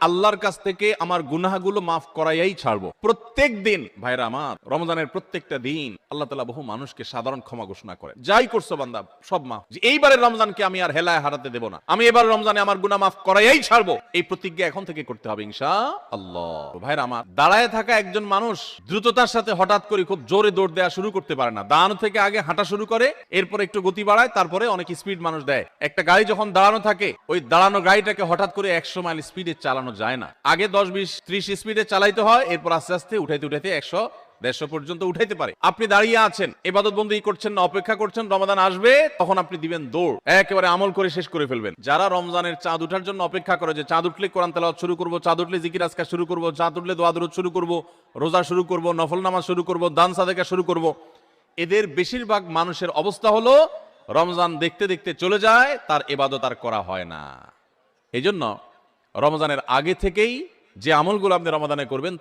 আল্লাহর কাছ থেকে আমার গুনাহগুলো মাফ করাইয়াই ছাড়বো। প্রত্যেক দিন ভাইরা আমার, রমজানের প্রত্যেকটা দিন আল্লাহ তাআলা বহু মানুষকে সাধারণ ক্ষমা ঘোষণা করে, যাই করছো বান্দা সব মাফ। যে এইবারের রমজানকে আমি আর হেলায় হারাতে দেব না, আমি এবার রমজানে আমার গুনাহ মাফ করাইয়াই ছাড়বো, এই প্রতিজ্ঞা এখন থেকে করতে হবে ইনশাআল্লাহ। ভাইরা আমার, দাঁড়ায় থাকা একজন মানুষ দ্রুততার সাথে হঠাৎ করে খুব জোরে দৌড় দেওয়া শুরু করতে পারে না। দাঁড়ানো থেকে আগে হাঁটা শুরু করে, এরপর একটু গতি বাড়ায়, তারপরে অনেক স্পিড মানুষ দেয়। একটা গাড়ি যখন দাঁড়ানো থাকে, ওই দাঁড়ানো গাড়িটাকে হঠাৎ করে 100 মাইল স্পিডে চালানো যায় না। আগে 10, 20, 30 স্পিডে চালাইতে হয়, এরপর আস্তে আস্তে উঠাইতে 100, 150 পর্যন্ত উঠাইতে পারে। আপনি দাঁড়িয়ে আছেন, ইবাদত বন্দেগী করছেন না, অপেক্ষা করছেন রমাদান আসবে, তখন আপনি দিবেন দৌড়, একেবারে আমল করে শেষ করে ফেলবেন। যারা রমজানের চাঁদ উঠার জন্য অপেক্ষা করে, যে চাঁদ উঠলে কোরআন তেলাওয়াত শুরু করব, চাঁদ উঠলে জিকির আজকার শুরু করব, চাঁদ উঠলে দোয়া দরুদ শুরু করব, রোজা শুরু করব, নফল নামাজ শুরু করব, দান সাদেকা শুরু করব, এদের বেশিরভাগ মানুষের অবস্থা হলো রমজান দেখতে দেখতে চলে যায়, তার ইবাদত আর করা হয় না। এই জন্য রমজানের আগে থেকেই যে আমলগুলো আপনি রমাদানে করবেন